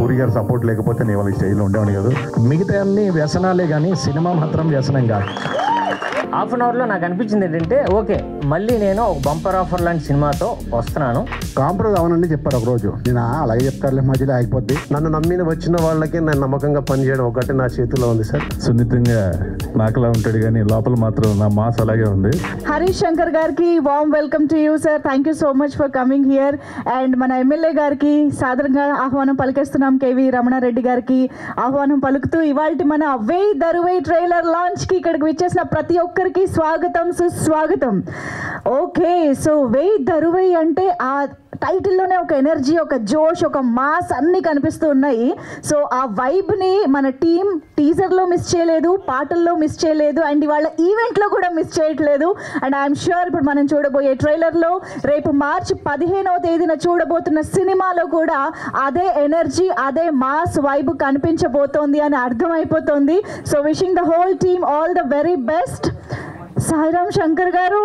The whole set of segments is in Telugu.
సూర్య గారి సపోర్ట్ లేకపోతే నేను వాళ్ళ స్టేజ్లో ఉండేవాడిని కాదు. మిగతా అన్ని వ్యసనాలే కానీ సినిమా మాత్రం వ్యసనం కాదు. హాఫ్ అన్ అవర్లో నాకు అనిపించింది ఏంటంటే ఓకే మళ్ళీ నేను ఒక బంపర్ ఆఫర్ లాంటి సినిమాతో వస్తున్నాను. కాంప్రమైజ్ అవనండి చెప్పారు ఒకరోజు. నేను అలాగే చెప్తారులే, మధ్యలో అయిపోద్ది. నన్ను నమ్మిన వచ్చిన వాళ్ళకి నేను నమ్మకంగా పనిచేయడం ఒకటి నా చేతిలో ఉంది సార్. సున్నితంగా నాకులా ఉంటాడు కానీ లోపల మాత్రం నా మాస్ అలాగే ఉంది. హరీష్ శంకర్ గారికి warm welcome to you sir. Thank you so much for coming here. And మన ఎమ్మెల్యే గారికి సాదరంగా ఆహ్వానం పలికేస్తున్నాం. కేవీ రమణారెడ్డి గారికి ఆహ్వానం పలుకుతూ ఇవాళ మన వేయ్ దరువై ట్రైలర్ లాంచ్కి ఇక్కడికి విచ్చేసిన ప్రతి ఒక్కరికి స్వాగతం సుస్వాగతం. ఓకే, సో వేయ్ దరువై అంటే ఆ టైటిల్లోనే ఒక ఎనర్జీ, ఒక జోష్, ఒక మాస్ అన్నీ కనిపిస్తూ ఉన్నాయి. సో ఆ వైబ్ని మన టీం టీజర్లో మిస్ చేయలేదు, పాటల్లో మిస్ చేయలేదు, అండ్ ఇవాళ ఈవెంట్లో కూడా మిస్ చేయట్లేదు. అండ్ ఐఎమ్ ష్యూర్ ఇప్పుడు మనం చూడబోయే ట్రైలర్లో రేపు మార్చి 15వ తేదీన చూడబోతున్న సినిమాలో కూడా అదే ఎనర్జీ, అదే మాస్ వైబ్ కనిపించబోతోంది అని అర్థమైపోతుంది. So wishing the whole team all the very best. Sairam Shankar గారు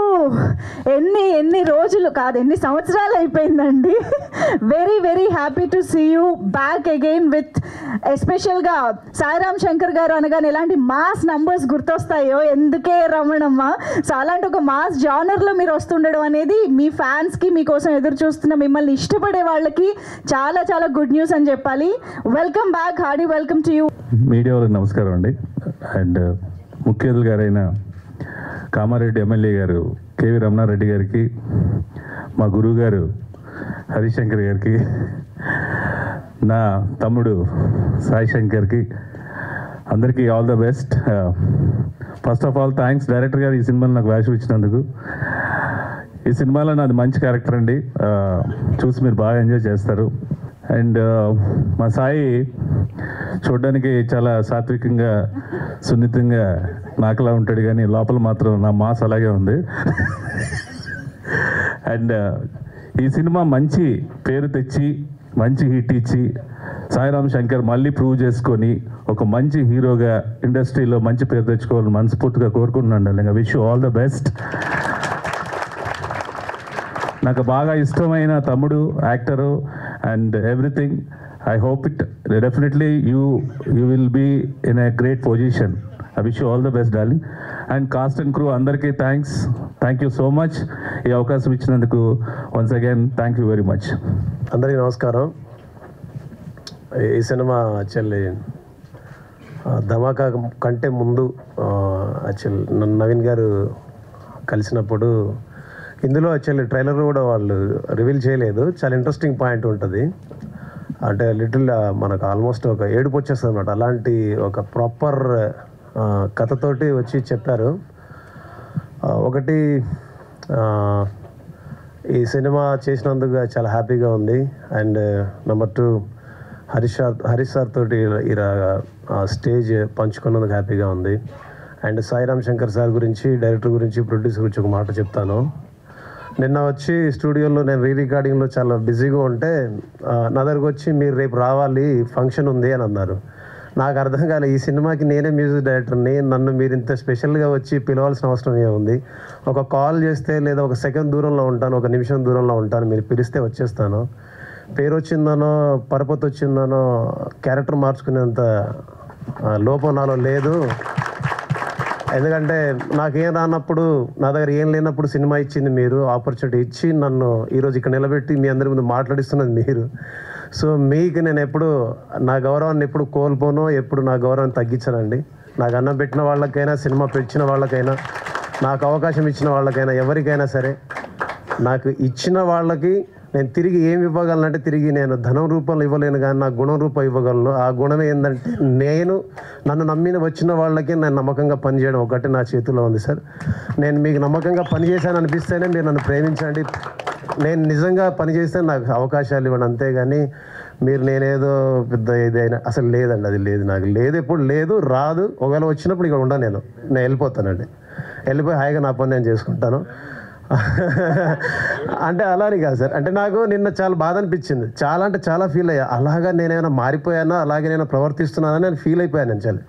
ఎన్ని రోజులు కాదు ఎన్ని సంవత్సరాలు అయిపోయిందండి. Very very happy to see you back again with ఎస్పెషల్గా సాయిరామ్ శంకర్ గారు అనగానే ఎలాంటి మాస్ నంబర్స్ గుర్తొస్తాయో ఎందుకే రమణమ్మ. సో అలాంటి ఒక మాస్ జానర్లో మీరు వస్తుండడం అనేది మీ ఫ్యాన్స్కి, మీకోసం ఎదురు చూస్తున్న మిమ్మల్ని ఇష్టపడే వాళ్ళకి చాలా చాలా గుడ్ న్యూస్ అని చెప్పాలి. Welcome back, Hardy welcome to you. Media వాళ్ళకి నమస్కారం అండి. అండ్ ముఖ్య అతిథులు గారైన కామారెడ్డి ఎమ్మెల్యే గారు కేవీ రమణారెడ్డి గారికి, మా గురువు గారు హరీష్ శంకర్ గారికి, నా తమ్ముడు సాయి శంకర్కి, అందరికీ all the best. First of all thanks director గారు ఈ సినిమాలో నాకు వేషం ఇచ్చినందుకు. ఈ సినిమాలో నాది మంచి క్యారెక్టర్ అండి, చూసి మీరు బాగా ఎంజాయ్ చేస్తారు. అండ్ మా సాయి చూడడానికి చాలా సాత్వికంగా సున్నితంగా నాకులా ఉంటాడు కానీ లోపల మాత్రం నా మాస్ అలాగే ఉంది. అండ్ ఈ సినిమా మంచి పేరు తెచ్చి మంచి హిట్ ఇచ్చి సాయిరామ్ శంకర్ మళ్ళీ ప్రూవ్ చేసుకొని ఒక మంచి హీరోగా ఇండస్ట్రీలో మంచి పేరు తెచ్చుకోవాలని మనస్ఫూర్తిగా కోరుకుంటున్నాను. ఇంకా విష్ ఆల్ ద బెస్ట్. నాకు బాగా ఇష్టమైన తమ్ముడు, actor and everything. I hope it definitely you will be in a great position. I wish you all the best, darling. And cast and crew అందరికీ thank you so much. ఈ అవకాశం ఇచ్చినందుకు once again thank you very much. అందరికీ నమస్కారం. ఈ సినిమా యాక్చువల్లీ ధమాకా కంటే ముందు యాక్చువల్ నవీన్ గారు కలిసినప్పుడు ఇందులో యాక్చువల్లీ ట్రైలర్ కూడా వాళ్ళు రివీల్ చేయలేదు. చాలా ఇంట్రెస్టింగ్ పాయింట్ ఉంటుంది. అంటే లిటిల్ మనకు ఆల్మోస్ట్ ఒక ఏడుపు వచ్చేస్తుంది అన్నమాట. అలాంటి ఒక ప్రాపర్ కథతోటి వచ్చి చెప్పారు. ఒకటి ఈ సినిమా చేసినందుకు చాలా హ్యాపీగా ఉంది. అండ్ నెంబర్ 2 హరీష్ సార్ తోటి ఇలా స్టేజ్ పంచుకున్నందుకు హ్యాపీగా ఉంది. అండ్ సాయిరామ్ శంకర్ సార్ గురించి, డైరెక్టర్ గురించి, ప్రొడ్యూసర్ గురించి ఒక మాట చెప్తాను. నిన్న వచ్చి స్టూడియోలో నేను రికార్డింగ్లో చాలా బిజీగా ఉంటే నా దగ్గరకు వచ్చి మీరు రేపు రావాలి ఫంక్షన్ ఉంది అని అన్నారు. నాకు అర్థం కాలే, ఈ సినిమాకి నేనే మ్యూజిక్ డైరెక్టర్ని, నన్ను మీరు ఇంత స్పెషల్గా వచ్చి పిలవాల్సిన అవసరం ఏముంది? ఒక కాల్ చేస్తే లేదా ఒక సెకండ్ దూరంలో ఉంటాను, ఒక నిమిషం దూరంలో ఉంటాను, మీరు పిలిస్తే వచ్చేస్తాను. పేరు వచ్చిందనో పరపతి వచ్చిందనో క్యారెక్టర్ మార్చుకునేంత లోపం నాలో లేదు. ఎందుకంటే నాకేం రానప్పుడు, నా దగ్గర ఏం లేనప్పుడు సినిమా ఇచ్చింది మీరు, ఆపర్చునిటీ ఇచ్చి నన్ను ఈరోజు ఇక్కడ నిలబెట్టి మీ అందరి ముందు మాట్లాడిస్తున్నది మీరు. సో మీకు నేను ఎప్పుడు నా గౌరవాన్ని ఎప్పుడు కోల్పోను, ఎప్పుడు నా గౌరవాన్ని తగ్గించానండి. నాకు అన్నం పెట్టిన వాళ్ళకైనా, సినిమా పెట్టిన వాళ్ళకైనా, నాకు అవకాశం ఇచ్చిన వాళ్ళకైనా, ఎవరికైనా సరే నాకు ఇచ్చిన వాళ్ళకి నేను తిరిగి ఏమి ఇవ్వగలనంటే, తిరిగి నేను ధనం రూపంలో ఇవ్వలేను కానీ నా గుణం రూపం ఇవ్వగలను. ఆ గుణం ఏంటంటే నన్ను నమ్మిన వచ్చిన వాళ్ళకి నేను నమ్మకంగా పనిచేయడం ఒకటి నా చేతిలో ఉంది సార్. నేను మీకు నమ్మకంగా పనిచేశాను అనిపిస్తేనే మీరు నన్ను ప్రేమించండి. నేను నిజంగా పనిచేస్తే నాకు అవకాశాలు ఇవ్వండి, అంతేగాని మీరు నేనేదో పెద్ద ఇదైనా అసలు లేదండి, అది లేదు, నాకు లేదు, ఎప్పుడు లేదు, రాదు. ఒకవేళ వచ్చినప్పుడు ఇక్కడ ఉండను, నేను వెళ్ళిపోతానండి. వెళ్ళిపోయి హాయిగా నా పని నేను చేసుకుంటాను. అంటే అలానే కాదు సార్, అంటే నాకు నిన్న చాలా బాధ అనిపించింది, చాలా అంటే చాలా ఫీల్ అయ్యా. అలాగా నేనేమైనా మారిపోయానా, అలాగే నేను ప్రవర్తిస్తున్నానని నేను ఫీల్ అయిపోయాను నేను చాలా.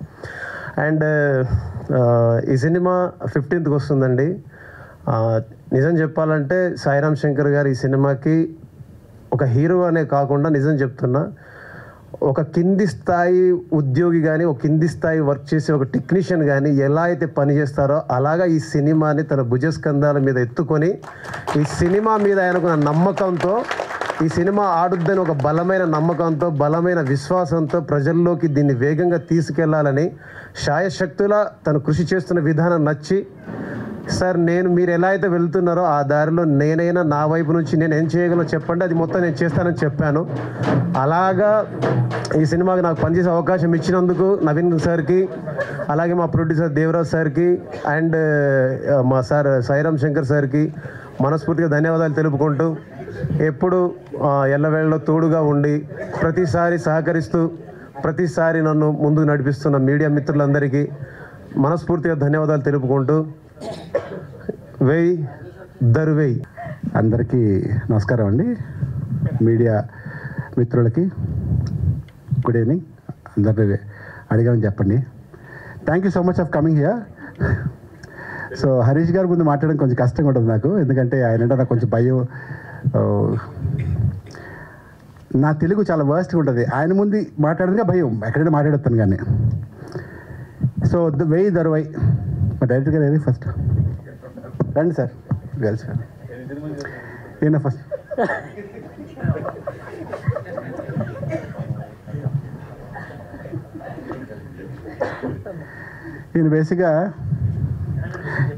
అండ్ ఈ సినిమా 15th వస్తుందండి. నిజం చెప్పాలంటే సాయిరామ్ శంకర్ గారు ఈ సినిమాకి ఒక హీరో అనే కాకుండా, నిజం చెప్తున్నా, ఒక కింది స్థాయి ఉద్యోగి కానీ ఒక కింది స్థాయి వర్క్ చేసే ఒక టెక్నీషియన్ కానీ ఎలా అయితే పనిచేస్తారో అలాగా ఈ సినిమాని తన భుజస్కంధాల మీద ఎత్తుకొని ఈ సినిమా మీద ఆయనకున్న నమ్మకంతో ఈ సినిమా ఆడుద్దని ఒక బలమైన నమ్మకంతో బలమైన విశ్వాసంతో ప్రజల్లోకి దీన్ని వేగంగా తీసుకెళ్లాలని శాయశక్తులా తను కృషి చేస్తున్న విధానం నచ్చి సార్ మీరు ఎలా అయితే వెళ్తున్నారో ఆ దారిలో నేనైనా నా వైపు నుంచి నేను ఏం చేయగలనో చెప్పండి, అది మొత్తం నేను చేస్తానని చెప్పాను. అలాగా ఈ సినిమాకి నాకు పనిచేసే అవకాశం ఇచ్చినందుకు నవీన్ సార్కి, అలాగే మా ప్రొడ్యూసర్ దేవరాజ్ సార్కి అండ్ మా సార్ సాయిరామ్ శంకర్ సార్కి మనస్ఫూర్తిగా ధన్యవాదాలు తెలుపుకుంటూ ఎప్పుడు ఎల్లవేళలో తోడుగా ఉండి ప్రతిసారి సహకరిస్తూ ప్రతిసారి నన్ను ముందుకు నడిపిస్తున్న మీడియా మిత్రులందరికీ మనస్ఫూర్తిగా ధన్యవాదాలు తెలుపుకుంటూ వేయి దరువేయి. అందరికీ నమస్కారం అండి. మీడియా మిత్రులకి గుడ్ ఈవినింగ్. అందరినీ అడిగామని చెప్పండి. Thank you so much of coming here. So Harish గారి ముందు మాట్లాడడం కొంచెం కష్టంగా ఉంటుంది నాకు, ఎందుకంటే ఆయన అంటే నాకు కొంచెం భయం. నా తెలుగు చాలా వర్స్ట్గా ఉంటుంది. ఆయన ముందు మాట్లాడడానికి భయం, ఎక్కడైనా మాట్లాడతాను కానీ. సో వేయి దరువై మా డైరెక్టర్ గారు ఏది ఫస్ట్ రండి సార్, గర్ల్స్ సార్ ఈయన ఫస్ట్. ఈయన బేసిక్గా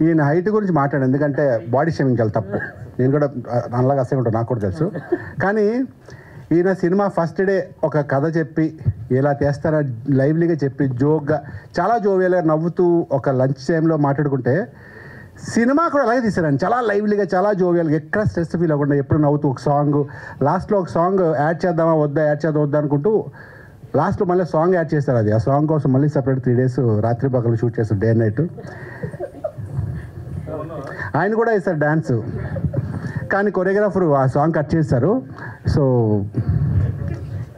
ఈయన హైట్ గురించి మాట్లాడాను, ఎందుకంటే బాడీ షేమింగ్ చాలా తప్పు. నేను కూడా అలాగా అసలు ఉంటాను, నాకు కూడా తెలుసు. కానీ ఈయన సినిమా ఫస్ట్ డే ఒక కథ చెప్పి ఎలా చేస్తారో లైవ్లీగా చెప్పి జోక్గా చాలా జోవియల్గా నవ్వుతూ ఒక లంచ్ టైంలో మాట్లాడుకుంటే సినిమా కూడా అలాగే తీసారండి. చాలా లైవ్లీగా చాలా జోవియల్గా ఎక్కడ స్ట్రెస్ ఫీల్ అవ్వకుండా ఎప్పుడు నవ్వుతూ ఒక సాంగ్ లాస్ట్లో ఒక సాంగ్ యాడ్ చేద్దామా వద్దా అనుకుంటూ లాస్ట్లో మళ్ళీ సాంగ్ యాడ్ చేస్తారు. అది ఆ సాంగ్ కోసం మళ్ళీ సపరేట్ 3 days రాత్రి పగలు షూట్ చేస్తారు, డే అండ్ నైట్. ఆయన కూడా వేస్తారు డ్యాన్స్, కానీ కొరియోగ్రాఫర్ ఆ సాంగ్ కట్ చేస్తారు. సో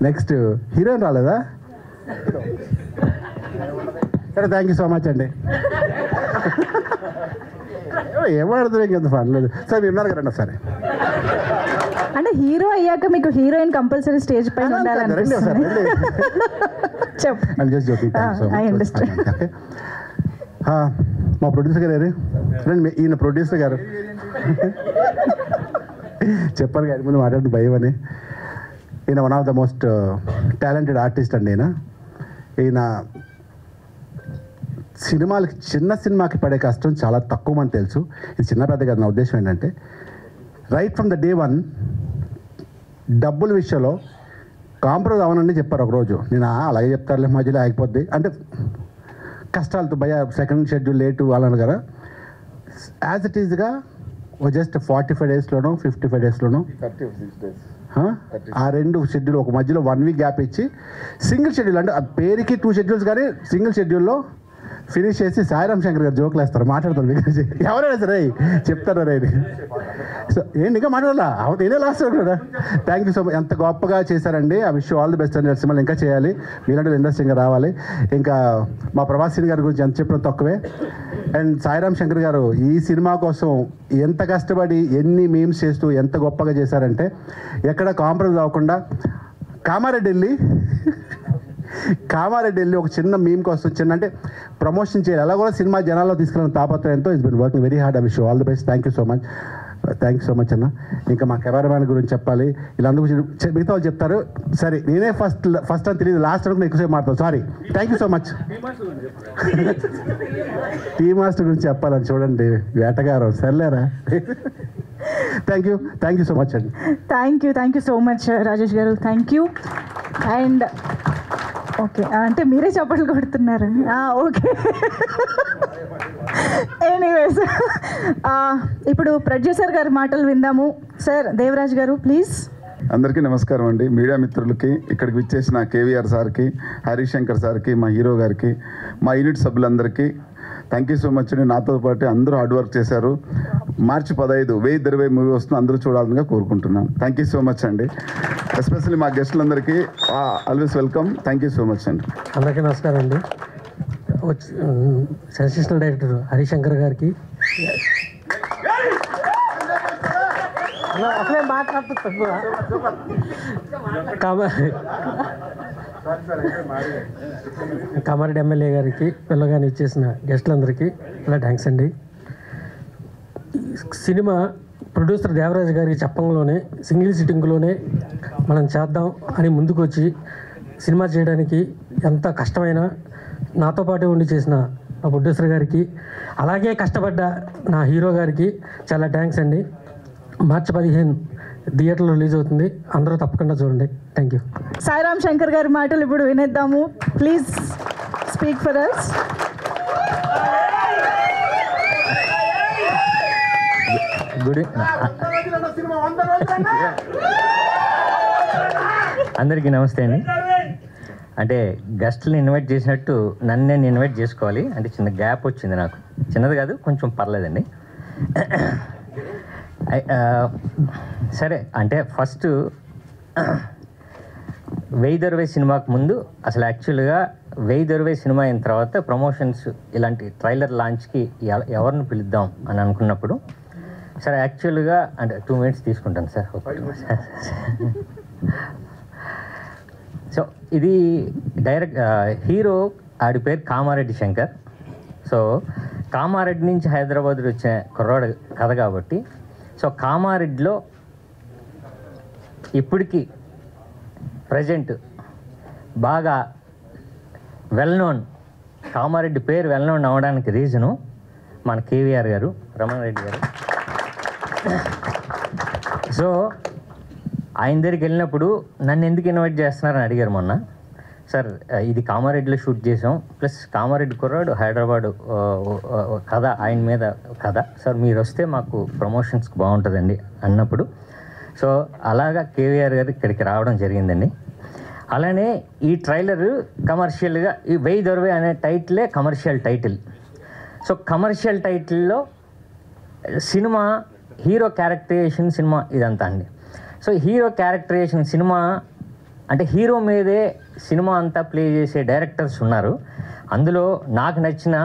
నెక్స్ట్ హీరోయిన్ రాలేదా? సరే, థ్యాంక్ యూ సో మచ్ అండి. ఏమాడుతుంది ఇంకెంత ఫన్ లేదు. సరే మీరు ఉన్నారు కదండి. సరే అంటే హీరో అయ్యాక మీకు హీరోయిన్ కంపల్సరీ స్టేజ్ పైన రండి ఒకసారి మా ప్రొడ్యూసర్ గారు రండి. ఈయన ప్రొడ్యూసర్ గారు చెప్పాను గారి ముందు మాట్లాడిన భయం అని. ఈయన one of the most talented artist అండి. ఈయన సినిమాలకి చిన్న సినిమాకి పడే కష్టం చాలా తక్కువ మంది తెలుసు. ఇది చిన్న పెద్ద కాదు. నా ఉద్దేశం ఏంటంటే రైట్ ఫ్రమ్ ద డే 1 డబ్బుల విషయంలో కాంప్రమైజ్ అవనండి చెప్పారు ఒకరోజు. నేను అలాగే చెప్తారులే, మధ్యలో ఆగిపోద్ది అంటే కష్టాలతో భయ సెకండ్ షెడ్యూల్ లేటు వాళ్ళను కదా. యాజ్ ఇట్ ఈజ్గా జస్ట్ 45 daysలోనో 55 daysలోనో 36 days ఆ 2 షెడ్యూల్ ఒక మధ్యలో 1 week గ్యాప్ ఇచ్చి సింగిల్ షెడ్యూల్ అంటే ఆ పేరుకి 2 schedules కానీ సింగిల్ షెడ్యూల్లో ఫినిష్ చేసి సాయిరామ్ శంకర్ గారు జోకులు వేస్తారు, మాట్లాడతారు. ఎవరైనా సరే చెప్తారా రే. సో ఏంటి ఇంకా మాట్లాడాలా? నేనే లాస్ట్ కూడా. Thank you so much. ఎంత గొప్పగా చేశారండి. I wish you all the best అండి. సినిమాలు ఇంకా చేయాలి, మీలాంటి ఇండస్ట్రీగా రావాలి. ఇంకా మా ప్రభాస్ గారి గురించి ఎంత చెప్పినా తక్కువే. అండ్ సాయిరామ్ శంకర్ గారు ఈ సినిమా కోసం ఎంత కష్టపడి ఎన్ని మీమ్స్ చేస్తూ ఎంత గొప్పగా చేశారంటే ఎక్కడ కాంప్రమైజ్ అవ్వకుండా కామారెడ్డి వెళ్ళి ఒక చిన్న మీమ్ కోసం చిన్న అంటే ప్రమోషన్ చేయాలి, అలా కూడా సినిమా జనాల్లో తీసుకెళ్ళిన తాపత్రయంతో it's been working very hard. I wish you all the best. Thank you so much. Thank you so much అన్న. ఇంకా మా కెమెరామ్యాన్ గురించి చెప్పాలి. వీళ్ళందరూ మిగతా వాళ్ళు చెప్తారు. సరే నేనే ఫస్ట్ అని తెలియదు, లాస్ట్ అనుకుని ఎక్కువసేపు మాట్లాడతాను. Sorry. Thank you so much. Tea master గురించి చెప్పాలని చూడండి, వేటగారం సర్లేరా. థ్యాంక్ యూ సో మచ్ అండి. Thank you so much Rajesh గారు. Thank you. అండ్ ఓకే అంటే మీరే చప్పట్లు కొడుతున్నారని ఓకే. ఎనీవేస్ ఇప్పుడు ప్రొడ్యూసర్ గారి మాటలు విందాము. సార్ దేవరాజ్ గారు ప్లీజ్. అందరికీ నమస్కారం అండి. మీడియా మిత్రులకి, ఇక్కడికి విచ్చేసిన కేవీఆర్ సార్కి, హరిశంకర్ సార్కి, మా హీరో గారికి, మా యూనిట్ సభ్యులందరికీ థ్యాంక్ యూ సో మచ్ అండి. నాతో పాటు అందరూ హార్డ్ వర్క్ చేశారు. March 15 1020 మూవీ వస్తుంది, అందరూ చూడాలని కోరుకుంటున్నాను. థ్యాంక్ యూ సో మచ్ అండి. ఎస్పెషల్లీ మా గెస్టులందరికీ always welcome. Thank you so much అండి. అందరికీ నమస్కారం అండి. సెన్సేషనల్ డైరెక్టర్ హరిశంకర్ గారికి అసలే మాట్లాడుతూ తక్కువ కామారెడ్డి ఎమ్మెల్యే గారికి పిల్లగాని ఇచ్చేసిన గెస్టులందరికీ చాలా థ్యాంక్స్ అండి. సినిమా ప్రొడ్యూసర్ దేవరాజు గారికి చెప్పంలోనే సింగిల్ సిట్టింగ్లోనే మనం చేద్దాం అని ముందుకు వచ్చి సినిమా చేయడానికి ఎంత కష్టమైనా నాతో పాటే ఉండి చేసిన నా ప్రొడ్యూసర్ గారికి, అలాగే కష్టపడ్డ నా హీరో గారికి చాలా థ్యాంక్స్ అండి. మార్చి 15 థియేటర్లో రిలీజ్ అవుతుంది, అందరూ తప్పకుండా చూడండి. Thank you. సాయిరామ్ శంకర్ గారి మాటలు ఇప్పుడు వినేద్దాము. Please speak for us. Good అందరికీ నమస్తే అండి. అంటే గెస్ట్ని ఇన్వైట్ చేసినట్టు నన్ను నేను ఇన్వైట్ చేసుకోవాలి అంటే చిన్న గ్యాప్ వచ్చింది నాకు. చిన్నది కాదు, కొంచెం పర్లేదండి. సరే, అంటే ఫస్ట్ వెయ్యి దొరవే సినిమాకు ముందు అసలు యాక్చువల్గా వెయ్యి దొరవే సినిమా అయిన తర్వాత ప్రమోషన్స్ ఇలాంటి ట్రైలర్ లాంచ్కి ఎవరిని పిలుద్దాం అని అనుకున్నప్పుడు సార్ యాక్చువల్గా అంటే 2 minutes తీసుకుంటాను సార్. సో ఇది డైరెక్ట్ హీరో ఆడి పేరు కామారెడ్డి శంకర్. సో కామారెడ్డి నుంచి హైదరాబాద్ వచ్చిన కుర్రాడు కథ కాబట్టి సో కామారెడ్డిలో ఇప్పటికీ ప్రజెంట్ బాగా వెల్ నోన్, కామారెడ్డి పేరు వెల్ నోన్ అవ్వడానికి రీజను మన కేవీఆర్ గారు, రమణారెడ్డి గారు. సో ఆయన దగ్గరికి వెళ్ళినప్పుడు నన్ను ఎందుకు ఇన్వైట్ చేస్తున్నారని అడిగారు మొన్న. సార్ ఇది కామారెడ్డిలో షూట్ చేసాం, ప్లస్ కామారెడ్డి కుర్రాడు హైదరాబాదు కథ, ఆయన మీద కథ, సార్ మీరు వస్తే మాకు ప్రమోషన్స్కి బాగుంటుందండి అన్నప్పుడు సో అలాగా కేవీఆర్ గారు ఇక్కడికి రావడం జరిగిందండి. అలానే ఈ ట్రైలర్ కమర్షియల్గా ఈ వెయ్యి దొరవే అనే టైటిలే కమర్షియల్ టైటిల్. సో కమర్షియల్ టైటిల్లో సినిమా హీరో క్యారెక్టరైజేషన్ సినిమా ఇదంతా అండి. సో హీరో క్యారెక్టరైజేషన్ సినిమా అంటే హీరో మీదే సినిమా అంతా ప్లే చేసే డైరెక్టర్స్ ఉన్నారు. అందులో నాకు నచ్చిన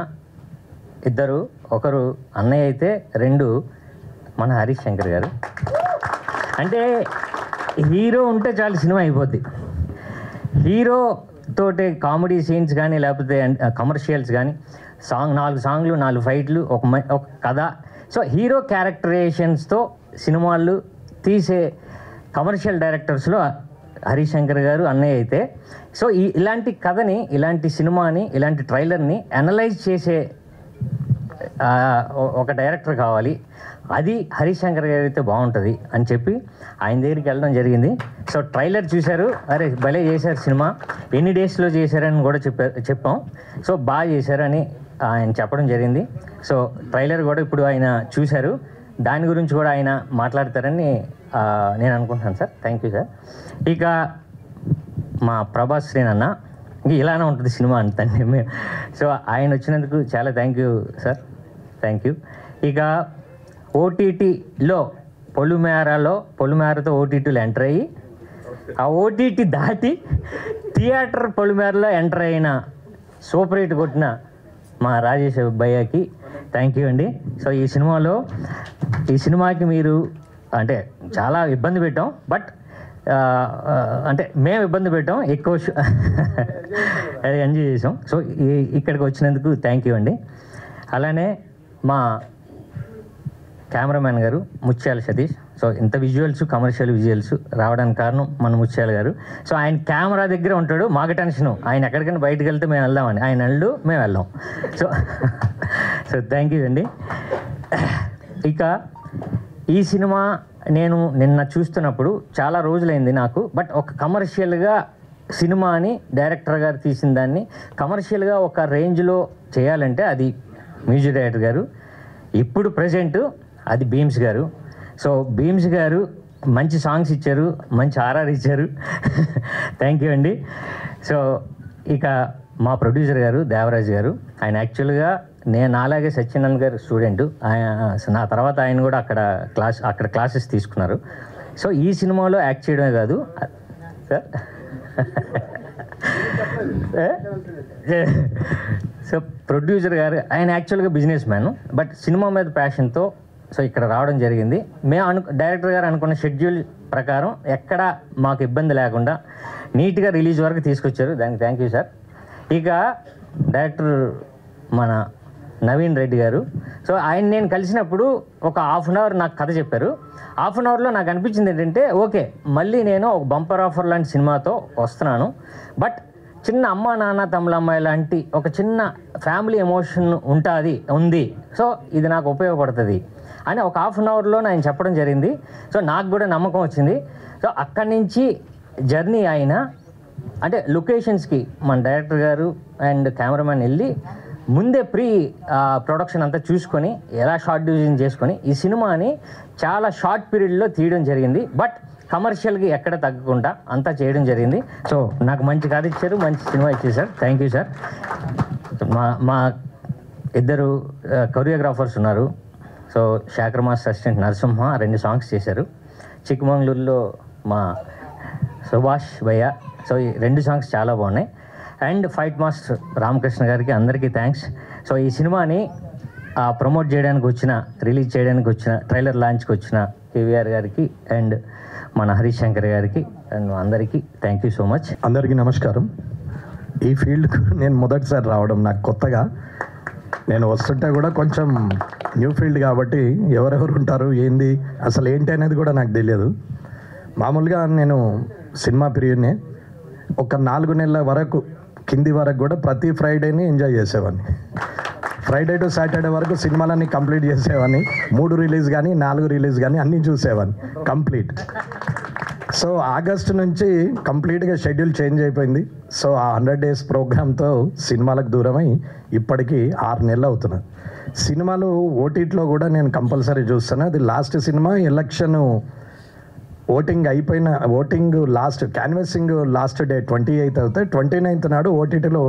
ఇద్దరు, ఒకరు అన్నయ్య అయితే, 2 మన హరీష్ శంకర్ గారు. అంటే హీరో ఉంటే చాలు సినిమా అయిపోద్ది. హీరో తోటి కామెడీ సీన్స్ కానీ లేకపోతే కమర్షియల్స్ కానీ, 4 సాంగ్లు 4 ఫైట్లు, ఒక కథ. సో హీరో క్యారెక్టరైజేషన్స్తో సినిమాలు తీసే కమర్షియల్ డైరెక్టర్స్లో హరీష్ శంకర్ గారు అన్నయ్య అయితే, సో ఇలాంటి కథని, ఇలాంటి సినిమాని, ఇలాంటి ట్రైలర్ని అనలైజ్ చేసే ఒక డైరెక్టర్ కావాలి, అది హరీష్ శంకర్ గారు అయితే బాగుంటుంది అని చెప్పి ఆయన దగ్గరికి వెళ్ళడం జరిగింది. సో ట్రైలర్ చూశారు, అరే భలే చేశారు సినిమా, ఎన్ని డేస్లో చేశారని కూడా చెప్పాం. సో బాగా చేశారని ఆయన చెప్పడం జరిగింది. సో ట్రైలర్ కూడా ఇప్పుడు ఆయన చూశారు, దాని గురించి కూడా ఆయన మాట్లాడతారని నేను అనుకుంటున్నాను సార్. Thank you sir. ఇక మా ప్రభాస్ శ్రీన్ అన్న, ఇంక ఇలానే ఉంటుంది సినిమా అంతండి. సో ఆయన వచ్చినందుకు చాలా thank you sir, thank you. ఇక ఓటీటీలో పొలిమేరతో ఓటీటీలో ఎంటర్ అయ్యి ఆ ఓటీటీ దాటి థియేటర్ పొలిమేరలో ఎంటర్ అయిన సూపర్ హిట్ కొట్టిన మా రాజేష్ భయ్యకి థ్యాంక్ యూ అండి. సో ఈ సినిమాకి మీరు అంటే చాలా ఇబ్బంది పెట్టాం, బట్ అంటే మేము ఇబ్బంది పెట్టాం, ఎక్కువ ఎంజాయ్ చేసాం. సో ఇక్కడికి వచ్చినందుకు థ్యాంక్ యూ అండి. అలానే మా కెమెరామ్యాన్ గారు ముత్యాల సతీష్. సో ఇంత కమర్షియల్ విజువల్స్ రావడానికి కారణం మన ముత్యాల గారు. సో ఆయన కెమెరా దగ్గర ఉంటాడు, మాకు టెన్షను, ఆయన ఎక్కడికైనా బయటకు వెళ్తే మేము వెళ్దామని, ఆయన వెళ్ళు మేము వెళ్ళాం. సో థ్యాంక్ యూ అండి. ఇక ఈ సినిమా నేను నిన్న చూస్తున్నప్పుడు చాలా రోజులైంది నాకు, బట్ ఒక కమర్షియల్గా సినిమాని డైరెక్టర్ గారు తీసిన దాన్ని కమర్షియల్గా ఒక రేంజ్లో చేయాలంటే అది మ్యూజిక్ డైరెక్టర్ గారు, ఇప్పుడు ప్రజెంట్ అది భీమ్స్ గారు. సో భీమ్స్ గారు మంచి సాంగ్స్ ఇచ్చారు, మంచి ఆర్ఆర్ ఇచ్చారు. థ్యాంక్ యూ అండి. సో ఇక మా ప్రొడ్యూసర్ గారు దేవరాజ్ గారు, ఆయన యాక్చువల్గా నాలాగే సత్యనంద్ గారు స్టూడెంట్, నా తర్వాత ఆయన కూడా అక్కడ క్లాసెస్ తీసుకున్నారు. సో ఈ సినిమాలో యాక్ట్ చేయడమే కాదు సార్, సో ప్రొడ్యూసర్ గారు ఆయన యాక్చువల్గా బిజినెస్ మ్యాన్, బట్ సినిమా మీద ప్యాషన్తో సో ఇక్కడ రావడం జరిగింది. మేము డైరెక్టర్ గారు అనుకున్న షెడ్యూల్ ప్రకారం ఎక్కడ మాకు ఇబ్బంది లేకుండా నీట్గా రిలీజ్ వరకు తీసుకొచ్చారు. దానికి థ్యాంక్ యూ సార్. ఇక డైరెక్టర్ మన నవీన్ రెడ్డి గారు, సో ఆయన నేను కలిసినప్పుడు ఒక హాఫ్ అన్ అవర్ నాకు కథ చెప్పారు. హాఫ్ అన్ అవర్లో నాకు అనిపించింది ఏంటంటే, ఓకే మళ్ళీ నేను ఒక బంపర్ ఆఫర్ లాంటి సినిమాతో వస్తున్నాను, బట్ చిన్న అమ్మ నాన్న తమ్ముళ్ళ అమ్మాయి లాంటి ఒక చిన్న ఫ్యామిలీ ఎమోషన్ ఉంది, సో ఇది నాకు ఉపయోగపడుతుంది అని ఒక హాఫ్ అన్ అవర్లో ఆయన చెప్పడం జరిగింది. సో నాకు కూడా నమ్మకం వచ్చింది. సో అక్కడి నుంచి జర్నీ అయినా అంటే లొకేషన్స్కి మన డైరెక్టర్ గారు అండ్ కెమెరామెన్ వెళ్ళి ముందే ప్రీ ప్రొడక్షన్ అంతా చూసుకొని ఎలా షార్ట్ డివిజన్ చేసుకొని ఈ సినిమాని చాలా షార్ట్ పీరియడ్లో తీయడం జరిగింది. బట్ కమర్షియల్గా ఎక్కడ తగ్గకుండా అంతా చేయడం జరిగింది. సో నాకు మంచి కథ ఇచ్చారు, మంచి సినిమా ఇచ్చారు సార్. Thank you sir. మా ఇద్దరు కొరియోగ్రాఫర్స్ ఉన్నారు. So Shekhar master assistant Narasimha 2 songs చేశారు. చిక్కమంగళూరులో మా సుభాష్ భయ్య. సో ఈ 2 సాంగ్స్ చాలా బాగున్నాయి. అండ్ ఫైట్ మాస్టర్ రామకృష్ణ గారికి అందరికీ థ్యాంక్స్. సో ఈ సినిమాని ప్రమోట్ చేయడానికి వచ్చిన, రిలీజ్ చేయడానికి వచ్చిన, ట్రైలర్ లాంచ్కి వచ్చిన కేవీఆర్ గారికి అండ్ మన హరీష్ శంకర్ గారికి అండ్ అందరికీ థ్యాంక్ యూ సో మచ్. అందరికీ నమస్కారం. ఈ ఫీల్డ్కు నేను మొదటిసారి రావడం నాకు కొత్తగా. నేను వస్తుంటే కూడా కొంచెం న్యూ ఫీల్డ్ కాబట్టి ఎవరెవరు ఉంటారు ఏంది అసలు ఏంటి అనేది కూడా నాకు తెలియదు. మామూలుగా నేను సినిమా ప్రియుడిని. ఒక 4 నెలల వరకు కింది వరకు కూడా ప్రతి ఫ్రైడేని ఎంజాయ్ చేసేవాడిని. ఫ్రైడే టు సాటర్డే వరకు సినిమాలన్నీ కంప్లీట్ చేసేవాడిని. 3 రిలీజ్ కానీ 4 రిలీజ్ కానీ అన్నీ చూసేవాడిని కంప్లీట్. సో ఆగస్టు నుంచి కంప్లీట్గా షెడ్యూల్ చేంజ్ అయిపోయింది. సో ఆ 100 days ప్రోగ్రామ్తో సినిమాలకు దూరమై ఇప్పటికీ 6 నెలలు అవుతున్నది. సినిమాలు ఓటీటీలో కూడా నేను కంపల్సరీ చూస్తాను. అది last cinema election voting last canvassing last day 28th అవుతాయి. 29th నాడు ఓటీటీలో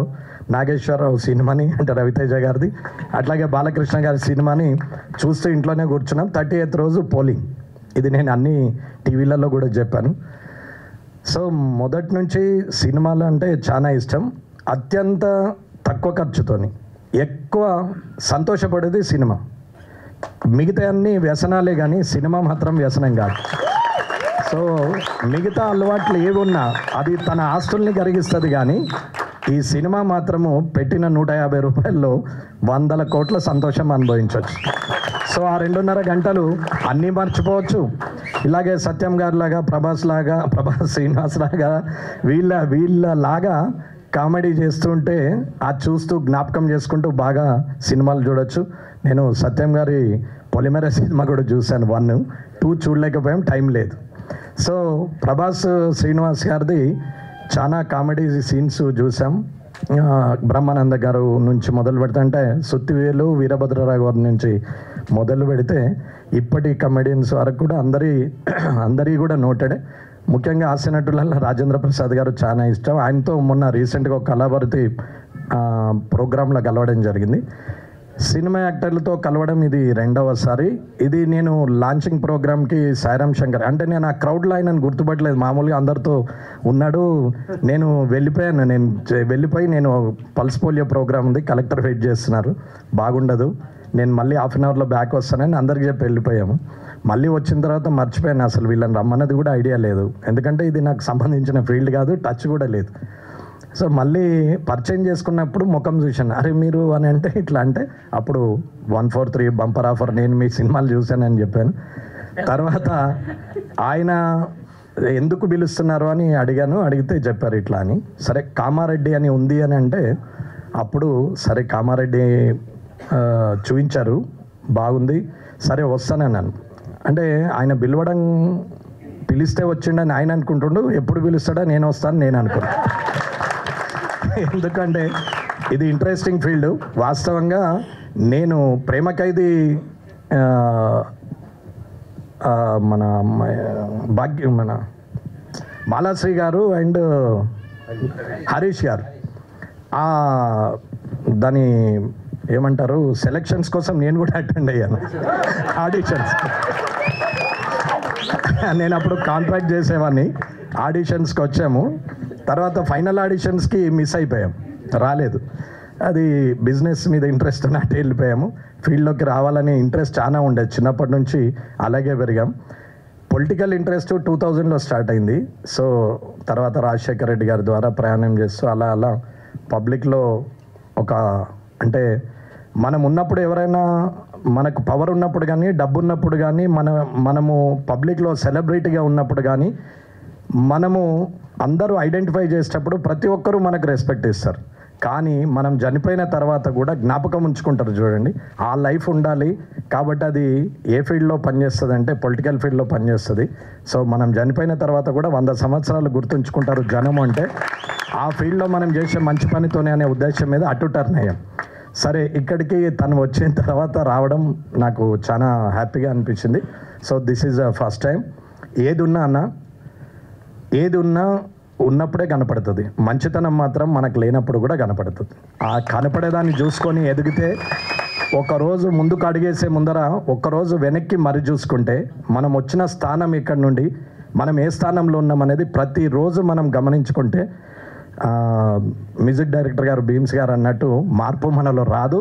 నాగేశ్వరరావు సినిమాని అంటే రవితేజ గారిది, అట్లాగే బాలకృష్ణ గారి సినిమాని చూస్తూ ఇంట్లోనే కూర్చున్నాం. 30th రోజు పోలింగ్. ఇది నేను అన్ని టీవీలలో కూడా చెప్పాను. సో మొదటి నుంచి సినిమాలు అంటే చాలా ఇష్టం. అత్యంత తక్కువ ఖర్చుతోని ఎక్కువ సంతోషపడేది సినిమా. మిగతా అన్ని వ్యసనాలే కానీ సినిమా మాత్రం వ్యసనం కాదు. సో మిగతా అలవాట్లు ఏమున్నా అది తన ఆస్తుల్ని కరిగిస్తుంది, కానీ ఈ సినిమా మాత్రము పెట్టిన 150 రూపాయల్లో 100 కోట్ల సంతోషం అనుభవించవచ్చు. సో ఆ 2.5 గంటలు అన్నీ మర్చిపోవచ్చు. ఇలాగే సత్యం గారి లాగా, ప్రభాస్ శ్రీనివాస్ లాగా వీళ్ళలాగా కామెడీ చేస్తుంటే అది చూస్తూ జ్ఞాపకం చేసుకుంటూ బాగా సినిమాలు చూడొచ్చు. నేను సత్యం గారి పొలిమేర సినిమా కూడా చూశాను. 1, 2 చూడలేకపోయాం, టైం లేదు. సో ప్రభాస్ శ్రీనివాస్ గారిది చాలా కామెడీ సీన్స్ చూసాం. బ్రహ్మానంద గారు నుంచి మొదలు పెడితే అంటే సుత్తివేలు వీరభద్రరావు గారి నుంచి మొదలు పెడితే ఇప్పటి కమెడియన్స్ వరకు కూడా అందరి కూడా నోటెడే. ముఖ్యంగా హాస్య నటులలో రాజేంద్ర ప్రసాద్ గారు చాలా ఇష్టం. ఆయనతో మొన్న రీసెంట్గా ఒక కళాభారతి ప్రోగ్రాంలో కలవడం జరిగింది. సినిమా యాక్టర్లతో కలవడం ఇది 2వసారి. ఇది నేను లాంచింగ్ ప్రోగ్రామ్కి సాయిరామ్ శంకర్ అంటే నేను ఆ క్రౌడ్లో ఆయనను గుర్తుపట్టలేదు. మామూలుగా అందరితో ఉన్నాడు. నేను వెళ్ళిపోయి నేను పల్స్ పోలియో ప్రోగ్రామ్ ఉంది, కలెక్టర్ వెయిట్ చేస్తున్నారు, బాగుండదు, నేను మళ్ళీ హాఫ్ అన్ అవర్లో బ్యాక్ వస్తానని అందరికీ చెప్పి వెళ్ళిపోయాము. మళ్ళీ వచ్చిన తర్వాత మర్చిపోయాను అసలు వీళ్ళని రమ్మన్నది కూడా ఐడియా లేదు. ఎందుకంటే ఇది నాకు సంబంధించిన ఫీల్డ్ కాదు, టచ్ కూడా లేదు. సో మళ్ళీ పరిచయం చేసుకున్నప్పుడు ముఖం చూశాను. అరే మీరు అని అంటే ఇట్లా అంటే అప్పుడు 143 బంపర్ ఆఫర్ నేను మీ సినిమాలు చూశానని చెప్పాను. తర్వాత ఆయన ఎందుకు పిలుస్తున్నారు అని అడిగితే చెప్పారు ఇట్లా అని. సరే కామారెడ్డి అని ఉంది అని అంటే అప్పుడు సరే కామారెడ్డి చూపించారు, బాగుంది, సరే వస్తానన్నాను. అంటే ఆయన పిలిస్తే వచ్చిండని ఆయన అనుకుంటుండు, ఎప్పుడు పిలుస్తాడో నేను వస్తాను నేను అనుకున్నాను. ఎందుకంటే ఇది ఇంట్రెస్టింగ్ ఫీల్డ్. వాస్తవంగా నేను ప్రేమ ఖైదీ మన బాలాశ్రీ గారు అండ్ హరీష్ గారు దాని ఏమంటారు సెలక్షన్స్ కోసం నేను కూడా అటెండ్ అయ్యాను, ఆడిషన్స్. నేను అప్పుడు కాంట్రాక్ట్ చేసేవాడిని. ఆడిషన్స్కి వచ్చాము. తర్వాత ఫైనల్ ఆడిషన్స్కి మిస్ అయిపోయాం, రాలేదు. అది బిజినెస్ మీద ఇంట్రెస్ట్ నాటి వెళ్ళిపోయాము. ఫీల్డ్లోకి రావాలని ఇంట్రెస్ట్ చాలా ఉండేది, చిన్నప్పటి నుంచి అలాగే పెరిగాం. పొలిటికల్ ఇంట్రెస్ట్ 2000లో స్టార్ట్ అయింది. సో తర్వాత రాజశేఖర రెడ్డి గారి ద్వారా ప్రయాణం చేస్తూ అలా అలా పబ్లిక్లో ఒక అంటే మనం ఉన్నప్పుడు ఎవరైనా మనకు పవర్ ఉన్నప్పుడు కానీ డబ్బు ఉన్నప్పుడు కానీ మనము పబ్లిక్లో సెలబ్రిటీగా ఉన్నప్పుడు కానీ మనము అందరూ ఐడెంటిఫై చేసేటప్పుడు ప్రతి ఒక్కరూ మనకు రెస్పెక్ట్ ఇస్తారు. కానీ మనం చనిపోయిన తర్వాత కూడా జ్ఞాపకం ఉంచుకుంటారు చూడండి, ఆ లైఫ్ ఉండాలి. కాబట్టి అది ఏ ఫీల్డ్లో పనిచేస్తుంది అంటే పొలిటికల్ ఫీల్డ్లో పనిచేస్తుంది. సో మనం చనిపోయిన తర్వాత కూడా 100 సంవత్సరాలు గుర్తుంచుకుంటారు జనం అంటే ఆ ఫీల్డ్లో మనం చేసే మంచి పనితోనే అనే ఉద్దేశం మీద అటు టర్న్ అయ్యాం. సరే ఇక్కడికి తను వచ్చిన తర్వాత రావడం నాకు చాలా హ్యాపీగా అనిపించింది. So this is the first time. ఏది ఉన్నా ఉన్నప్పుడే కనపడుతుంది, మంచితనం మాత్రం మనకు లేనప్పుడు కూడా కనపడుతుంది. ఆ కనపడేదాన్ని చూసుకొని ఎదిగితే ఒకరోజు ముందుకు అడిగేసే ముందర ఒక్కరోజు వెనక్కి మరి చూసుకుంటే మనం వచ్చిన స్థానం ఇక్కడ నుండి మనం ఏ స్థానంలో ఉన్నామనేది ప్రతిరోజు మనం గమనించుకుంటే మ్యూజిక్ డైరెక్టర్ గారు భీమ్స్ గారు అన్నట్టు మార్పు మనలో రాదు,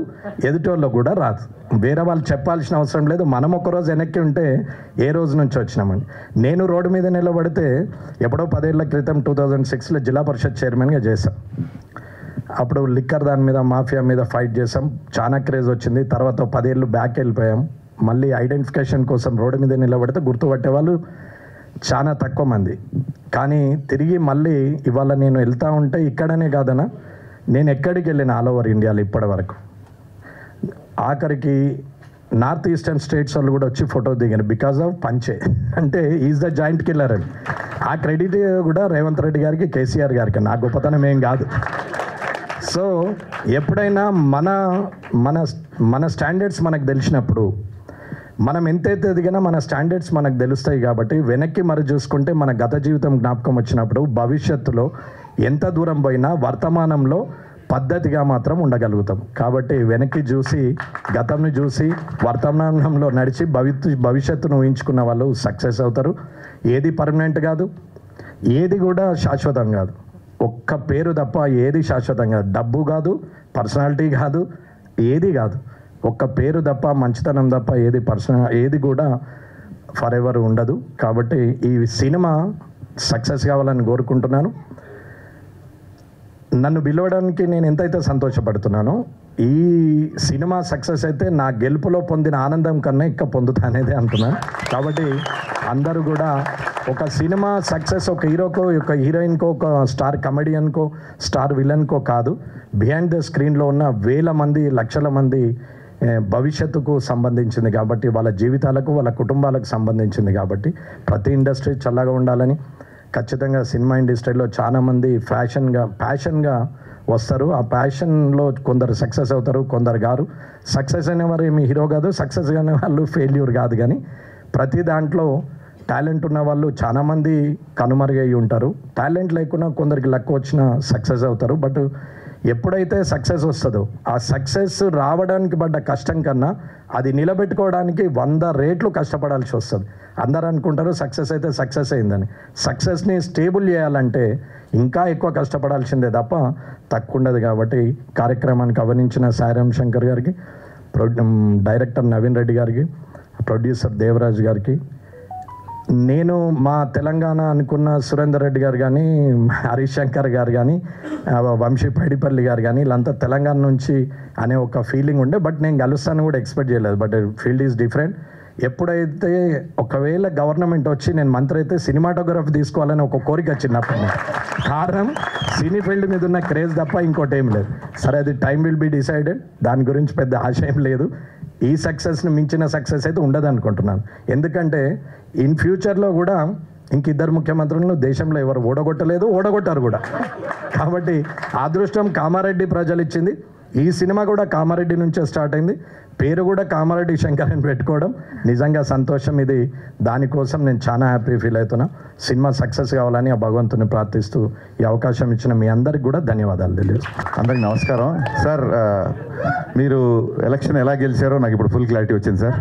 ఎదుటోళ్ళు కూడా రాదు. వేరే వాళ్ళు చెప్పాల్సిన అవసరం లేదు. మనం ఒకరోజు వెనక్కి ఉంటే ఏ రోజు నుంచి వచ్చినామండి. నేను రోడ్డు మీద నిలబడితే ఎప్పుడో 10 ఏళ్ల క్రితం 2006లో జిల్లా పరిషత్ చైర్మన్గా చేశాం. అప్పుడు లిక్కర్ దాని మీద మాఫియా మీద ఫైట్ చేసాం, చాలా క్రేజ్ వచ్చింది. తర్వాత 10 ఏళ్ళు బ్యాక్ వెళ్ళిపోయాం. మళ్ళీ ఐడెంటిఫికేషన్ కోసం రోడ్డు మీద నిలబడితే గుర్తుపట్టే వాళ్ళు చాలా తక్కువ మంది. కానీ తిరిగి మళ్ళీ ఇవాళ నేను వెళ్తూ ఉంటే ఇక్కడనే కాదన్నా, నేను ఎక్కడికి వెళ్ళిన ఆల్ ఓవర్ ఇండియాలో ఇప్పటి వరకు ఆఖరికి నార్త్ ఈస్టర్న్ స్టేట్స్ వాళ్ళు కూడా వచ్చి ఫోటో దిగారు బికాజ్ ఆఫ్ పంచే. అంటే ఈజ్ ద జాయింట్ కిల్లర్ అని. ఆ క్రెడిట్ కూడా రేవంత్ రెడ్డి గారికి, కేసీఆర్ గారికి, నా గొప్పతనం ఏం కాదు. సో ఎప్పుడైనా మన స్టాండర్డ్స్ మనకు తెలిసినప్పుడు మనం ఎంతైతే ఎదిగినా మన స్టాండర్డ్స్ మనకు తెలుస్తాయి. కాబట్టి వెనక్కి మరి చూసుకుంటే మన గత జీవితం జ్ఞాపకం వచ్చినప్పుడు భవిష్యత్తులో ఎంత దూరం పోయినా వర్తమానంలో పద్ధతిగా మాత్రం ఉండగలుగుతాం. కాబట్టి వెనక్కి చూసి గతంని చూసి వర్తమానంలో నడిచి భవిష్యత్తును ఊహించుకున్న వాళ్ళు సక్సెస్ అవుతారు. ఏది పర్మనెంట్ కాదు, ఏది కూడా శాశ్వతం కాదు. ఒక్క పేరు తప్ప ఏది శాశ్వతం కాదు. డబ్బు కాదు, పర్సనాలిటీ కాదు, ఏది కాదు. ఒక్క పేరు తప్ప, మంచితనం తప్ప ఏది కూడా ఫర్ ఎవర్ ఉండదు. కాబట్టి ఈ సినిమా సక్సెస్ కావాలని కోరుకుంటున్నాను. నన్ను పిలవడానికి నేను ఎంతైతే సంతోషపడుతున్నానో, ఈ సినిమా సక్సెస్ అయితే నా గెలుపులో పొందిన ఆనందం కన్నా ఇంకా పొందుతా అనేది అంటున్నాను. కాబట్టి అందరూ కూడా ఒక సినిమా సక్సెస్ ఒక హీరోకో, ఒక హీరోయిన్కో, ఒక స్టార్ కమెడియన్కో, స్టార్ విలన్కో కాదు, బిహైండ్ ద స్క్రీన్లో ఉన్న వేల మంది, లక్షల మంది భవిష్యత్తుకు సంబంధించింది. కాబట్టి వాళ్ళ జీవితాలకు, వాళ్ళ కుటుంబాలకు సంబంధించింది. కాబట్టి ప్రతి ఇండస్ట్రీ చల్లగా ఉండాలని, ఖచ్చితంగా సినిమా ఇండస్ట్రీలో చాలామంది ప్యాషన్గా వస్తారు. ఆ ప్యాషన్లో కొందరు సక్సెస్ అవుతారు, కొందరు గారు. సక్సెస్ అనేవారు ఏమి హీరో కాదు, సక్సెస్ అనే వాళ్ళు ఫెయిల్యూర్ కాదు. కానీ ప్రతి దాంట్లో టాలెంట్ ఉన్న వాళ్ళు చాలామంది కనుమరుగై ఉంటారు. టాలెంట్ లేకున్నా కొందరికి లక్ వచ్చినా సక్సెస్ అవుతారు. బట్ ఎప్పుడైతే సక్సెస్ వస్తుందో ఆ సక్సెస్ రావడానికి పడ్డ కష్టం కన్నా అది నిలబెట్టుకోవడానికి 100 రెట్లు కష్టపడాల్సి వస్తుంది. అందరూ అనుకుంటారు సక్సెస్ అయితే సక్సెస్ అయిందని. సక్సెస్ని స్టేబుల్ చేయాలంటే ఇంకా ఎక్కువ కష్టపడాల్సిందే తప్ప తక్కువ ఉండదు. కాబట్టి కార్యక్రమానికి గమనించిన సాయిరామ్ శంకర్ గారికి, డైరెక్టర్ నవీన్ రెడ్డి గారికి, ప్రొడ్యూసర్ దేవరాజ్ గారికి, నేను మా తెలంగాణ అనుకున్న సురేందర్ రెడ్డి గారు కానీ, హరీష్ శంకర్ గారు కానీ, వంశీ పైడిపల్లి గారు కానీ, వీళ్ళంతా తెలంగాణ నుంచి అనే ఒక ఫీలింగ్ ఉండే. బట్ నేను కలుస్తాను కూడా ఎక్స్పెక్ట్ చేయలేదు. But field is different. ఎప్పుడైతే ఒకవేళ గవర్నమెంట్ వచ్చి నేను మంత్రి అయితే సినిమాటోగ్రఫీ తీసుకోవాలని ఒక కోరిక వచ్చినప్పుడు, కారణం సినీ ఫీల్డ్ మీద ఉన్న క్రేజ్ తప్ప ఇంకోటి ఏం లేదు. సరే అది టైం విల్ బి డిసైడెడ్, దాని గురించి పెద్ద ఆశ ఏం లేదు. ఈ సక్సెస్ని మించిన సక్సెస్ అయితే ఉండదు అనుకుంటున్నాను. ఎందుకంటే ఇన్ ఫ్యూచర్లో కూడా ఇంకిద్దరు ముఖ్యమంత్రులను దేశంలో ఎవరు ఓడగొట్టారు కూడా. కాబట్టి అదృష్టం కామారెడ్డి ప్రజలు ఇచ్చింది. ఈ సినిమా కూడా కామారెడ్డి నుంచే స్టార్ట్ అయింది. పేరు కూడా కామారెడ్డి శంకర్ అని పెట్టుకోవడం నిజంగా సంతోషం. ఇది దానికోసం నేను చాలా హ్యాపీ ఫీల్ అవుతున్నా. సినిమా సక్సెస్ కావాలని ఆ భగవంతుని ప్రార్థిస్తూ ఈ అవకాశం ఇచ్చిన మీ అందరికి కూడా ధన్యవాదాలు తెలియదు. అందరికి నమస్కారం. సార్ మీరు ఎలక్షన్ ఎలా గెలిచారో నాకు ఇప్పుడు ఫుల్ క్లారిటీ వచ్చింది సార్.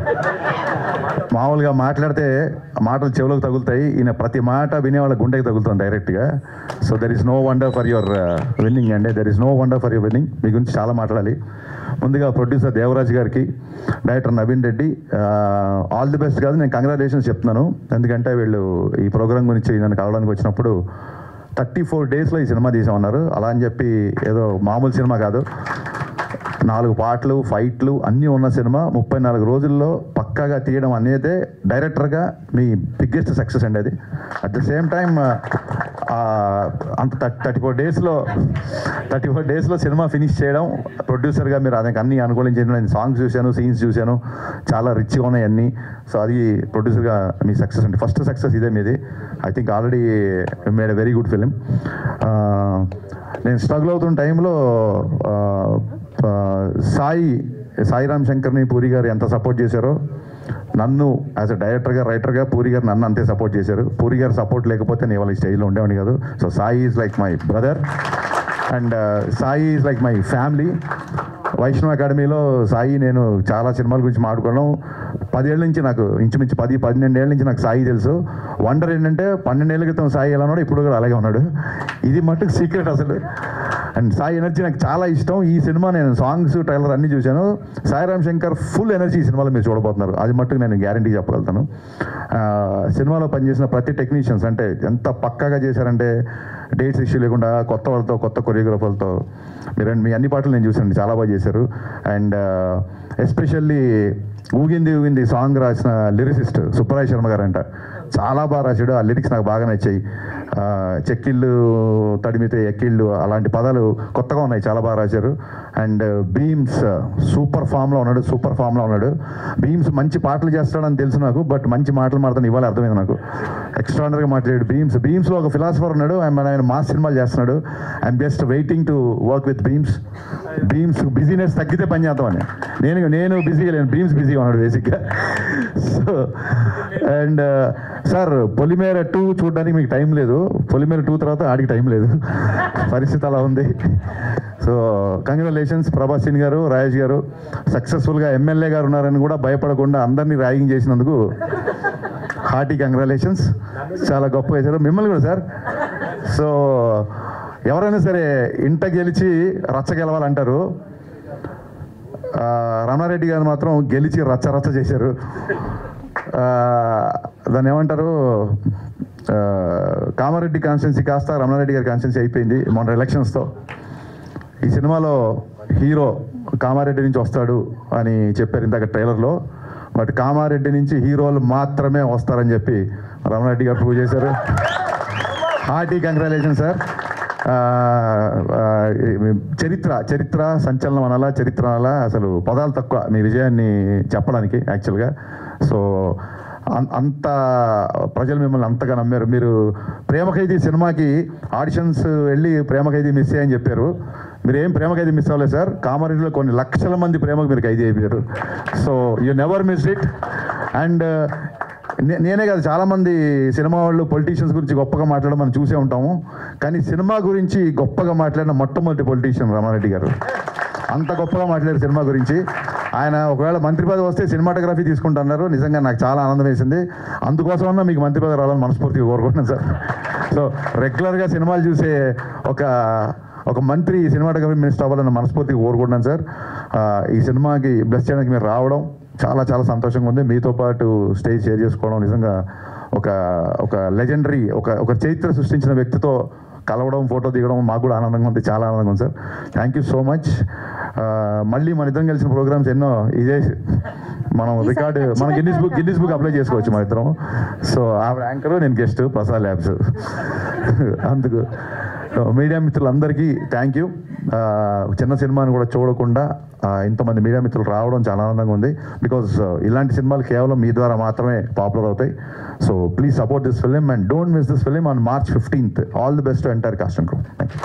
మామూలుగా మాట్లాడితే మాటలు చెవులకు తగులుతాయి, ఈయన ప్రతి మాట వినే వాళ్ళ గుండెకి తగులుతుంది డైరెక్ట్గా. So there is no wonder for your winning అండి, there is no wonder for your winning. మీ గురించి చాలా మాట్లాడాలి. ముందుగా ప్రొడ్యూసర్ దేవరాజ్ గారికి, director Naveen Reddy, all the best కాదు, నేను కంగ్రాచులేషన్స్ చెప్తున్నాను. ఎందుకంటే వీళ్ళు ఈ ప్రోగ్రామ్ గురించి నన్ను కలవడానికి వచ్చినప్పుడు 34 డేస్లో ఈ సినిమా తీసామన్నారు. అలా అని చెప్పి ఏదో మామూలు సినిమా కాదు, 4 పాటలు, ఫైట్లు అన్నీ ఉన్న సినిమా 34 రోజుల్లో పక్కాగా తీయడం అనేది డైరెక్టర్గా మీ బిగ్గెస్ట్ సక్సెస్ అండి అది. అట్ ద సేమ్ టైం అంత 34 డేస్లో సినిమా ఫినిష్ చేయడం, ప్రొడ్యూసర్గా మీరు దానికి అన్నీ అనుకూలించారు. నేను సాంగ్స్ చూశాను, సీన్స్ చూశాను, చాలా రిచ్గా ఉన్నాయి అన్నీ. సో అది ప్రొడ్యూసర్గా మీ సక్సెస్ అండి, ఫస్ట్ సక్సెస్ ఇదే మీది. I think already made a very good film. నేను స్ట్రగుల్ అవుతున్న టైంలో సాయిరామ్ శంకర్ని పూరి గారు ఎంత సపోర్ట్ చేశారో, నన్ను యాజ్ అ డైరెక్టర్గా, రైటర్గా పూరి గారు నన్ను అంతే సపోర్ట్ చేశారు. పూరి గారు సపోర్ట్ లేకపోతే నేను వాళ్ళ స్టేజ్లో ఉండేవాడిని కాదు. So Sai is like my brother and Sai is like my family. Vaishnav అకాడమీలో సాయి నేను చాలా సినిమాల గురించి మాట్లాడుకున్నాం. 10 ఏళ్ళ నుంచి నాకు ఇంచుమించు 10-12 ఏళ్ళ నుంచి నాకు సాయి తెలుసు. వండర్ ఏంటంటే 12 ఏళ్ళ క్రితం సాయి ఎలా ఉన్నాడు, ఇప్పుడు కూడా అలాగే ఉన్నాడు. ఇది మట్టుకు సీక్రెట్ అసలు. అండ్ సాయి ఎనర్జీ నాకు చాలా ఇష్టం. ఈ సినిమా నేను సాంగ్స్, ట్రైలర్ అన్నీ చూశాను. సాయిరామ్ శంకర్ ఫుల్ ఎనర్జీ ఈ సినిమాలో మీరు చూడబోతున్నారు, అది మట్టుకు నేను గ్యారంటీ చెప్పగలుగుతాను. సినిమాలో పనిచేసిన ప్రతి టెక్నీషియన్స్ అంటే ఎంత పక్కాగా చేశారంటే, డేట్స్ ఇష్యూ లేకుండా కొత్త వాళ్ళతో, కొత్త కొరియోగ్రాఫర్లతో మీ అన్ని పాటలు నేను చూసాను, చాలా బాగా చేశారు. అండ్ ఎస్పెషల్లీ ఊగింది సాంగ్ రాసిన లిరిసిస్ట్ సుబ్బరాయ్ శర్మ గారు అంట, చాలా బాగా రాశాడు. ఆ లిరిక్స్ నాకు బాగా నచ్చాయి. చెక్కిళ్ళు తడిమితే ఎక్కిళ్ళు అలాంటి పదాలు కొత్తగా ఉన్నాయి, చాలా బాగా రాశారు. అండ్ భీమ్స్ సూపర్ ఫామ్లో ఉన్నాడు. భీమ్స్ మంచి పాటలు చేస్తాడని తెలుసు నాకు, బట్ మంచి మాటలు మాట్లాడని ఇవాళ అర్థమైంది నాకు. ఎక్స్ట్రాడనరీగా మాట్లాడాడు భీమ్స్లో ఒక ఫిలాసఫర్ ఉన్నాడు, ఆయన మాస్ సినిమాలు చేస్తున్నాడు. I'm just waiting to work with Bheems business తగ్గితే పని చేద్దామని. నేను బిజీగా లేను, భీమ్స్ బిజీగా ఉన్నాడు బేసిక్గా. సో అండ్ సార్, పొలిమేర 2 చూడడానికి మీకు టైం లేదు, పొలిమేర 2 తర్వాత ఆడికి టైం లేదు, పరిస్థితి అలా ఉంది. సో కంగ్రాచులేషన్స్ ప్రభాసిన్ గారు, రాజేష్ గారు. సక్సెస్ఫుల్గా ఎమ్మెల్యే గారు ఉన్నారని కూడా భయపడకుండా అందరినీ ర్యాగింగ్ చేసినందుకు హార్టీ కంగ్రాచులేషన్స్. చాలా గొప్పగా చేశారు మిమ్మల్ని కూడా సార్. సో ఎవరైనా సరే ఇంట గెలిచి రచ్చ గెలవాలంటారు, రమణారెడ్డి గారు మాత్రం గెలిచి రచ్చ చేశారు. దాన్ని ఏమంటారు, కామారెడ్డి కాన్స్టిట్యున్సీ కాస్త రమణారెడ్డి గారి కాన్స్టిట్యున్సీ అయిపోయింది మొన్న ఎలక్షన్స్తో. ఈ సినిమాలో హీరో కామారెడ్డి నుంచి వస్తాడు అని చెప్పారు ఇందాక ట్రైలర్లో, బట్ కామారెడ్డి నుంచి హీరోలు మాత్రమే వస్తారని చెప్పి రమణారెడ్డి గారు ప్రూవ్ చేశారు. Hearty congratulation sir. చరిత్ర సంచలనం అనాలా, చరిత్ర అనాలా, అసలు పదాలు తక్కువ మీ విజయాన్ని చెప్పడానికి యాక్చువల్గా. సో అంత ప్రజలు మిమ్మల్ని అంతగా నమ్మారు. మీరు ప్రేమ ఖైదీ సినిమాకి ఆడిషన్స్ వెళ్ళి ప్రేమ ఖైదీ మిస్ అయ్యని చెప్పారు. మీరు ఏం ప్రేమ ఖైదీ మిస్ అవ్వలేదు సార్, కామారెడ్డిలో కొన్ని లక్షల మంది ప్రేమకు మీరు ఖైదీ అయిపోయారు. So you never miss it. And నేనే కాదు, చాలామంది సినిమా వాళ్ళు పొలిటీషియన్స్ గురించి గొప్పగా మాట్లాడడం మనం చూసే ఉంటాము, కానీ సినిమా గురించి గొప్పగా మాట్లాడిన మొట్టమొదటి పొలిటీషియన్ రమణారెడ్డి గారు. అంత గొప్పగా మాట్లాడారు సినిమా గురించి. ఆయన ఒకవేళ మంత్రి పదవి వస్తే సినిమాటోగ్రఫీ తీసుకుంటున్నారు. నిజంగా నాకు చాలా ఆనందం వేసింది. అందుకోసమన్నా మీకు మంత్రి పదవి రావాలని మనస్ఫూర్తిగా కోరుకుంటున్నాను సార్. సో రెగ్యులర్గా సినిమాలు చూసే ఒక మంత్రి సినిమాటోగ్రఫీ మినిస్టర్ అవ్వాలని మనస్ఫూర్తిగా కోరుకుంటున్నాను సార్. ఈ సినిమాకి బ్లెస్ చేయడానికి మీరు రావడం చాలా సంతోషంగా ఉంది. మీతో పాటు స్టేజ్ షేర్ చేసుకోవడం నిజంగా ఒక లెజెండరీ, ఒక చరిత్ర సృష్టించిన వ్యక్తితో కలవడం, ఫోటో దిగడం మాకు కూడా ఆనందంగా ఉంది, చాలా ఆనందంగా ఉంది sir. Thank you so much. మళ్ళీ మన ఇద్దరం కలిసిన ప్రోగ్రామ్స్ ఎన్నో ఇదే మనం రికార్డు, మనం గిన్నిస్ బుక్ అప్లై చేసుకోవచ్చు మన ఇద్దరం. సో ఆవిడ యాంకరు, నేను గెస్ట్, ప్రసాద్ ల్యాబ్స్. అందుకు మీడియా మిత్రులందరికీ థ్యాంక్ యూ. చిన్న సినిమాని కూడా చూడకుండా ఇంతమంది మీడియా మిత్రులు రావడం చాలా ఆనందంగా ఉంది. బికాజ్ ఇలాంటి సినిమాలు కేవలం మీ ద్వారా మాత్రమే పాపులర్ అవుతాయి. So please support this film and don't miss this film on March 15th. All the best to entire cost and crew. Thank you.